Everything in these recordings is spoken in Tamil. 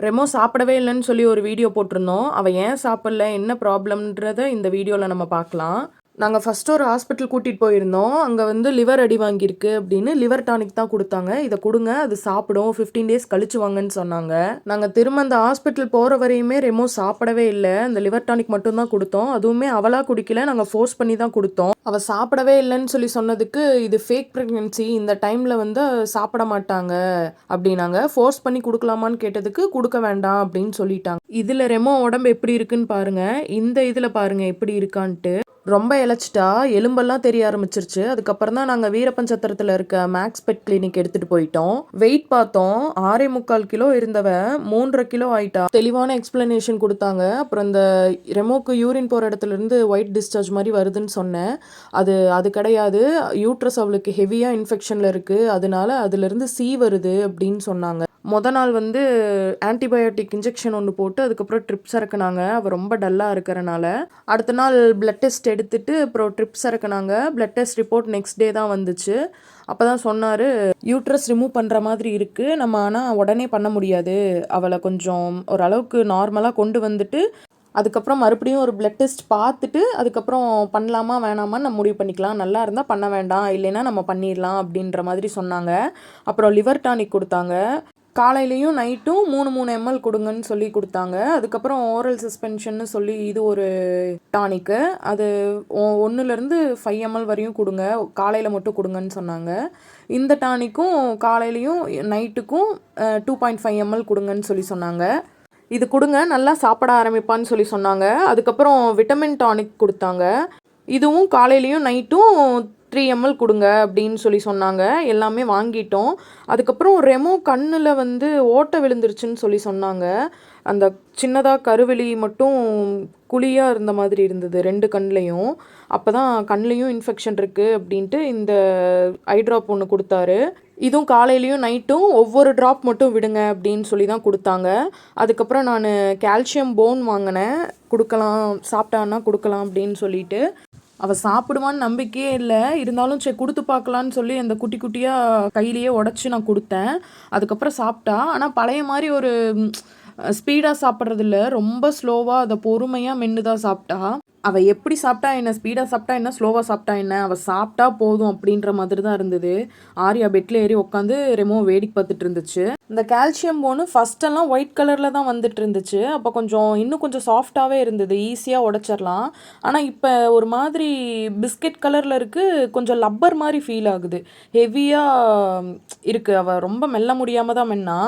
ரெமோ சாப்பிடவே இல்லன்னு சொல்லி ஒரு வீடியோ போட்டிருந்தோம். அவ ஏன் சாப்பிடல? என்ன ப்ராப்ளம்ன்றத இந்த வீடியோல நம்ம பார்க்கலாம். நாங்க ஃபர்ஸ்ட் ஒரு ஹாஸ்பிட்டல் கூட்டிட்டு போயிருந்தோம். அங்க வந்து லிவர் அடி வாங்கியிருக்கு அப்படின்னு லிவர் டானிக் தான் குடுத்தாங்க. இத குடுங்க, அது சாப்பிடும். 15 டேஸ் கழிச்சு வாங்கன்னு சொன்னாங்க. நாங்க திரும்ப அந்த ஹாஸ்பிட்டல் போற வரையுமே ரெமோ சாப்பிடவே இல்ல. அந்த லிவர் டானிக் மட்டும் தான் குடுத்தோம். அதுவுமே அவளா குடிக்கல. நாங்க ஃபோர்ஸ் பண்ணி தான் குடுத்தோம். அவ சாப்பிடவே இல்லன்னு சொல்லி சொன்னதுக்கு, இது ஃபேக் பிரெக்னன்சி. இந்த டைம்ல வந்து சாப்பிட மாட்டாங்க அப்படின்னாங்க. ஃபோர்ஸ் பண்ணி குடுக்கலாமான்னு கேட்டதுக்கு, குடுக்க வேண்டாம் அப்படின்னு சொல்லிட்டாங்க. இதுல ரெமோ உடம்பு எப்படி இருக்குன்னு பாருங்க. இந்த இதுல பாருங்க எப்படி இருக்கான்ட்டு. ரொம்ப இளைச்சிட்டா, எலும்பெல்லாம் தெரிய ஆரம்பிச்சிருச்சு. அதுக்கப்புறம் தான் நாங்க வீரப்பன் சத்திரத்துல இருக்க மேக்ஸ் பெட் கிளினிக் எடுத்துட்டு போயிட்டோம். வெயிட் பார்த்தோம். 6.25 கிலோ இருந்தவ 3.5 கிலோ ஆயிட்டா. தெளிவான எக்ஸ்பிளனேஷன் கொடுத்தாங்க. அப்புறம் இந்த ரெமோக்கு யூரின் போற இடத்துல இருந்து ஒயிட் டிஸ்சார்ஜ் மாதிரி வருதுன்னு சொன்னேன். அது அது கிடையாது. யூட்ரஸ் அவளுக்கு ஹெவியா இன்ஃபெக்ஷன்ல இருக்கு. அதனால அதுல இருந்து சீ வருது அப்படின்னு சொன்னாங்க. நாள் வந்து ஆன்டிபயோட்டிக் இன்ஜெக்ஷன் ஒன்று போட்டு அதுக்கப்புறம் ட்ரிப்ஸ் இறக்குனாங்க. அவள் ரொம்ப டல்லாக இருக்கிறனால. அடுத்த நாள் பிளட் டெஸ்ட் எடுத்துட்டு அப்புறம் ட்ரிப்ஸ் இறக்குனாங்க. Blood test report next day தான் வந்துச்சு. அப்போ தான் சொன்னார், யூட்ரஸ் ரிமூவ் பண்ணுற மாதிரி இருக்குது, நம்ம ஆனால் உடனே பண்ண முடியாது, அவளை கொஞ்சம் ஓரளவுக்கு நார்மலாக கொண்டு வந்துட்டு அதுக்கப்புறம் மறுபடியும் ஒரு பிளட் டெஸ்ட் பார்த்துட்டு அதுக்கப்புறம் பண்ணலாமா வேணாமான்னு நம்ம முடிவு பண்ணிக்கலாம், நல்லா இருந்தால் பண்ண வேண்டாம், இல்லைன்னா நம்ம பண்ணிடலாம் அப்படின்ற மாதிரி சொன்னாங்க. அப்புறம் லிவர் டானிக் கொடுத்தாங்க. காலையிலையும் நைட்டும் 3 எம்எல் கொடுங்கன்னு சொல்லி கொடுத்தாங்க. அதுக்கப்புறம் ஓரல் சஸ்பென்ஷன்னு சொல்லி இது ஒரு டானிக்கு. அது 1லேருந்து 5 எம்எல் வரையும் கொடுங்க, காலையில் மட்டும் கொடுங்கன்னு சொன்னாங்க. இந்த டானிக்கும் காலையிலையும் நைட்டுக்கும் 2.5 எம்எல் கொடுங்கன்னு சொல்லி சொன்னாங்க. இது கொடுங்க, நல்லா சாப்பிட ஆரம்பிப்பான்னு சொல்லி சொன்னாங்க. அதுக்கப்புறம் விட்டமின் டானிக் கொடுத்தாங்க. இதுவும் காலையிலையும் நைட்டும் 3 எம்எல் கொடுங்க அப்படின்னு சொல்லி சொன்னாங்க. எல்லாமே வாங்கிட்டோம். அதுக்கப்புறம் ரெமோ கண்ணில் வந்து ஓட்டை விழுந்துருச்சுன்னு சொல்லி சொன்னாங்க. அந்த சின்னதாக கருவெளி மட்டும் குழியாக இருந்த மாதிரி இருந்தது 2 கண்லேயும். அப்போ தான் கண்லேயும் இன்ஃபெக்ஷன் இருக்குது அப்படின்ட்டு இந்த ஐ ட்ராப் ஒன்று கொடுத்தாரு. இதுவும் காலையிலையும் நைட்டும் ஒவ்வொரு ட்ராப் மட்டும் விடுங்க அப்படின்னு சொல்லி தான் கொடுத்தாங்க. அதுக்கப்புறம் நான் கால்சியம் போன் வாங்கினேன், கொடுக்கலாம், சாப்பிட்டான்னா கொடுக்கலாம் அப்படின்னு சொல்லிட்டு. அவள் சாப்பிடுவான்னு நம்பிக்கையே இல்லை. இருந்தாலும் சரி கொடுத்து பார்க்கலான்னு சொல்லி அந்த குட்டி குட்டியாக கையிலேயே உடச்சி நான் கொடுத்தேன். அதுக்கப்புறம் சாப்பிட்டா. ஆனால் பழைய மாதிரி ஒரு ஸ்பீடாக சாப்பிட்றதில்ல, ரொம்ப ஸ்லோவாக அதை பொறுமையாக மென்று தான் சாப்பிட்டா. அவள் எப்படி சாப்பிட்டா என்ன, ஸ்பீடாக சாப்பிட்டா என்ன, ஸ்லோவாக சாப்பிட்டா என்ன, அவள் சாப்பிட்டா போதும் அப்படின்ற மாதிரி தான் இருந்தது. ஆர்யா பெட்டில் ஏறி உட்காந்து ரெமோ வேடிக்கை பார்த்துட்டு இருந்துச்சு. இந்த கால்சியம் போனு ஃபஸ்ட்டெல்லாம் ஒயிட் கலரில் தான் வந்துட்டு இருந்துச்சு. அப்போ இன்னும் கொஞ்சம் சாஃப்டாகவே இருந்தது, ஈஸியாக உடச்சிடலாம். ஆனால் இப்போ ஒரு மாதிரி பிஸ்கெட் கலரில் இருக்குது, கொஞ்சம் லப்பர் மாதிரி ஃபீல் ஆகுது, ஹெவியாக இருக்குது. அவள் ரொம்ப மெல்ல முடியாமல் தான் மென்னா.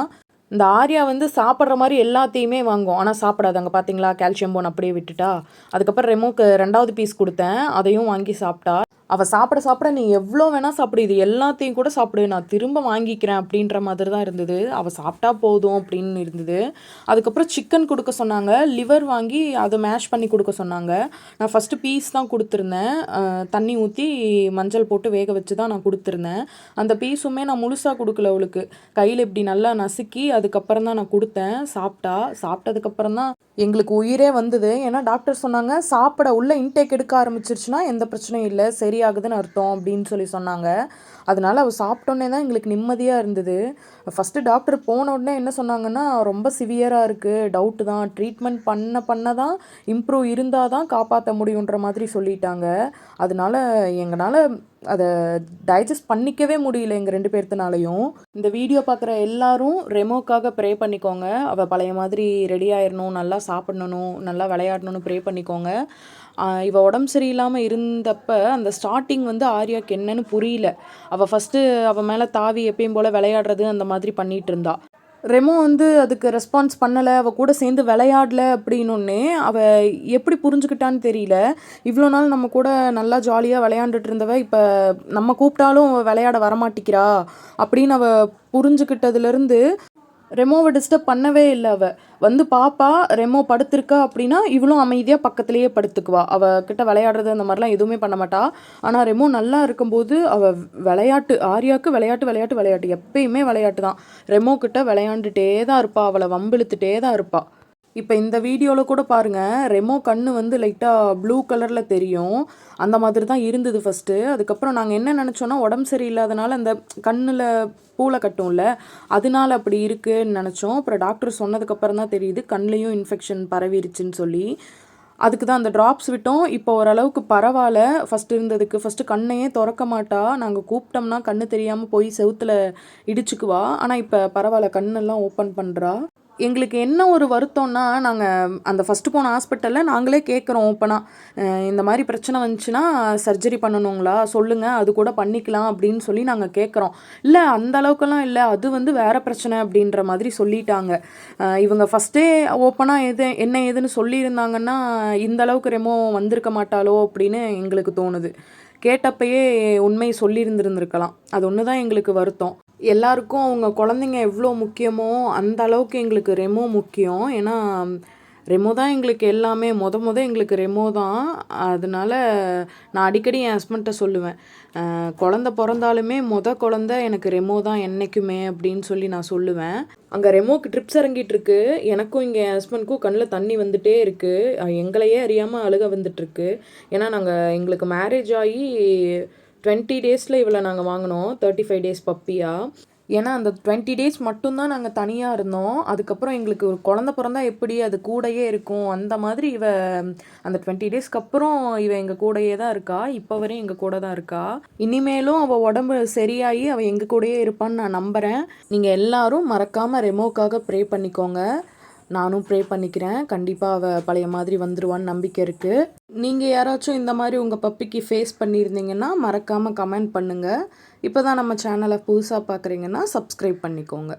இந்த ஆர்யா வந்து சாப்பிட்ற மாதிரி எல்லாத்தையுமே வாங்கும், ஆனால் சாப்பிடாது. அங்கே பார்த்தீங்களா, கால்சியம் போன் அப்படியே விட்டுட்டா. அதுக்கப்புறம் ரெமோக்கு 2வது பீஸ் கொடுத்தேன், அதையும் வாங்கி சாப்பிட்டா. அவள் சாப்பிட நீ எவ்வளோ வேணால் சாப்பிடு, இது எல்லாத்தையும் கூட சாப்பிடு, நான் திரும்ப வாங்கிக்கிறேன் அப்படின்ற மாதிரி தான் இருந்தது. அவள் சாப்பிட்டா போதும் அப்படின்னு இருந்தது. அதுக்கப்புறம் சிக்கன் கொடுக்க சொன்னாங்க, லிவர் வாங்கி அதை மேஷ் பண்ணி கொடுக்க சொன்னாங்க. நான் ஃபஸ்ட்டு பீஸ் தான் கொடுத்துருந்தேன், தண்ணி ஊற்றி மஞ்சள் போட்டு வேக வச்சு தான் நான் கொடுத்துருந்தேன். அந்த பீஸுமே நான் முழுசாக கொடுக்கல, அவளுக்கு கையில் இப்படி நல்லா நசுக்கி அதுக்கப்புறம் தான் நான் கொடுத்தேன். சாப்பிட்டதுக்கப்புறம் தான் எங்களுக்கு உயிரே வந்தது. ஏன்னா டாக்டர் சொன்னாங்க, சாப்பிட உள்ள இன்டேக் எடுக்க ஆரம்பிச்சிருச்சுன்னா எந்த பிரச்சனையும் இல்லை, சரியாகுதுன்னு அர்த்தம் அப்படின்னு சொல்லி சொன்னாங்க. அதனால அவள் சாப்பிட்டோன்னே தான் எங்களுக்கு நிம்மதியாக இருந்தது. ஃபஸ்ட்டு டாக்டர் போன உடனே என்ன சொன்னாங்கன்னா, ரொம்ப சிவியராக இருக்குது, டவுட்டு தான், ட்ரீட்மெண்ட் பண்ண தான் இம்ப்ரூவ் இருந்தால் தான் காப்பாற்ற முடியுன்ற மாதிரி சொல்லிட்டாங்க. அதனால எங்களால் அதை டைஜஸ்ட் பண்ணிக்கவே முடியல எங்கள் 2 பேர்த்துனாலையும். இந்த வீடியோ பார்க்குற எல்லாரும் ரெமோக்காக ப்ரே பண்ணிக்கோங்க. அவள் பழைய மாதிரி ரெடி ஆயிடணும், நல்லா சாப்பிடணும், நல்லா விளையாடணும்னு ப்ரே பண்ணிக்கோங்க. இவள் உடம்பு சரியில்லாமல் இருந்தப்போ அந்த ஸ்டார்டிங் வந்து ஆர்யாவுக்கு என்னன்னு புரியல. அவள் ஃபஸ்ட்டு அவள் மேலே தாவி எப்பயும் போல் விளையாடுறது அந்த மாதிரி பண்ணிகிட்டு இருந்தா. ரெமோ வந்து அதுக்கு ரெஸ்பான்ஸ் பண்ணலை, அவள் கூட சேர்ந்து விளையாடல அப்படின்னொன்னே அவள் எப்படி புரிஞ்சுக்கிட்டான்னு தெரியல. இவ்வளோ நாள் நம்ம கூட நல்லா ஜாலியாக விளையாண்டுட்டு இருந்தவ இப்போ நம்ம கூப்பிட்டாலும் விளையாட வரமாட்டிக்கிறா அப்படின்னு அவள் புரிஞ்சுக்கிட்டதுலேருந்து ரெமோவை டிஸ்டர்ப் பண்ணவே இல்லை. அவள் வந்து பாப்பா ரெமோ படுத்திருக்கா அப்படின்னா இவளும் அமைதியாக பக்கத்துலேயே படுத்துக்குவா. அவகிட்ட விளையாடுறது அந்த மாதிரிலாம் எதுவுமே பண்ண மாட்டா. ஆனால் ரெமோ நல்லா இருக்கும்போது அவள் விளையாட்டு, ஆர்யாவுக்கு விளையாட்டு எப்பயுமே விளையாட்டு தான். ரெமோ கிட்ட விளையாண்டுட்டே தான் இருப்பாள், அவளை வம்பிழுத்துட்டே தான் இருப்பாள். இப்போ இந்த வீடியோவில் கூட பாருங்கள், ரெமோ கண்ணு வந்து லைட்டாக ப்ளூ கலரில் தெரியும். அந்த மாதிரி தான் இருந்தது ஃபஸ்ட்டு. அதுக்கப்புறம் நாங்கள் என்ன நினச்சோன்னா, உடம்பு சரியில்லாதனால அந்த கண்ணில் பூளை கட்டும்ல, அதனால அப்படி இருக்குன்னு நினச்சோம். அப்புறம் டாக்டர் சொன்னதுக்கப்புறம் தான் தெரியுது கண்லேயும் இன்ஃபெக்ஷன் பரவிருச்சுன்னு சொல்லி. அதுக்கு தான் அந்த ட்ராப்ஸ் விட்டோம். இப்போ ஓரளவுக்கு பரவாயில்ல ஃபஸ்ட்டு இருந்ததுக்கு. ஃபஸ்ட்டு கண்ணையே திறக்க மாட்டா. நாங்கள் கூப்பிட்டோம்னா கண்ணு தெரியாமல் போய் செவுத்துல இடிச்சுக்குவா. ஆனால் இப்போ பரவாயில்ல, கண்ணெல்லாம் ஓப்பன் பண்ணுறா. எங்களுக்கு என்ன ஒரு வருத்தம்னா, நாங்கள் அந்த ஃபஸ்ட்டு போன ஹாஸ்பிட்டலில் நாங்களே கேட்குறோம் ஓப்பனா, இந்த மாதிரி பிரச்சனை வந்துச்சுன்னா சர்ஜரி பண்ணணுங்களா சொல்லுங்கள், அது கூட பண்ணிக்கலாம் அப்படின்னு சொல்லி நாங்கள் கேட்குறோம். இல்லை அந்த அளவுக்கெல்லாம் இல்லை, அது வந்து வேறு பிரச்சனை அப்படின்ற மாதிரி சொல்லிட்டாங்க. இவங்க ஃபஸ்ட்டே ஓப்பனாக என்ன ஏதுன்னு சொல்லியிருந்தாங்கன்னா இந்த அளவுக்கு ரெமோ வந்திருக்க மாட்டாளோ அப்படின்னு எங்களுக்கு தோணுது. கேட்டப்பயே உண்மையை சொல்லியிருந்துருந்துருக்கலாம். அது ஒன்று தான் எங்களுக்கு வருத்தம். எல்லாருக்கும் அவங்க குழந்தைங்க எவ்வளோ முக்கியமோ அந்த அளவுக்கு எங்களுக்கு ரெமோ முக்கியம். ஏன்னா ரெமோ தான் எங்களுக்கு எல்லாமே. எங்களுக்கு ரெமோ தான். அதனால நான் அடிக்கடி என் ஹஸ்பண்ட்ட சொல்லுவேன், குழந்த பிறந்தாலுமே குழந்த எனக்கு ரெமோ தான் என்றைக்குமே அப்படின்னு சொல்லி நான் சொல்லுவேன். அங்கே ரெமோக்கு ட்ரிப்ஸ் இறங்கிட்டு இருக்கு. எனக்கும் இங்கே என் ஹஸ்பண்ட்க்கும் கண்ணில் தண்ணி வந்துட்டே இருக்குது. எங்களையே அறியாமல் அழுக வந்துட்டுருக்கு. ஏன்னா எங்களுக்கு மேரேஜ் ஆகி 20 டேஸில் இவளை நாங்கள் வாங்கினோம், 35 டேஸ் பப்பியாக. ஏன்னா அந்த 20 டேஸ் மட்டும்தான் நாங்கள் தனியாக இருந்தோம். அதுக்கப்புறம் எங்களுக்கு ஒரு குழந்த பிறந்தா எப்படி அது கூடயே இருக்கும், அந்த மாதிரி அந்த 20 டேஸ்க்கு அப்புறம் எங்கள் கூடயே தான் இருக்கா. இப்போ வரையும் எங்கள் கூட தான் இருக்கா. இனிமேலும் அவள் உடம்பு சரியாகி அவள் எங்கள் கூடயே இருப்பான்னு நான் நம்புகிறேன். நீங்கள் எல்லாரும் மறக்காமல் ரெமோக்காக ப்ரே பண்ணிக்கோங்க. நானும் ப்ரே பண்ணிக்கிறேன். கண்டிப்பாக அவள் பழைய மாதிரி வந்துடுவான்னு நம்பிக்கை இருக்குது. நீங்கள் யாராச்சும் இந்த மாதிரி உங்கள் பப்பிக்கு ஃபேஸ் பண்ணியிருந்தீங்கன்னா மறக்காமல் கமெண்ட் பண்ணுங்கள். இப்போ தான் நம்ம சேனலை புதுசாக பார்க்குறீங்கன்னா சப்ஸ்கிரைப் பண்ணிக்கோங்க.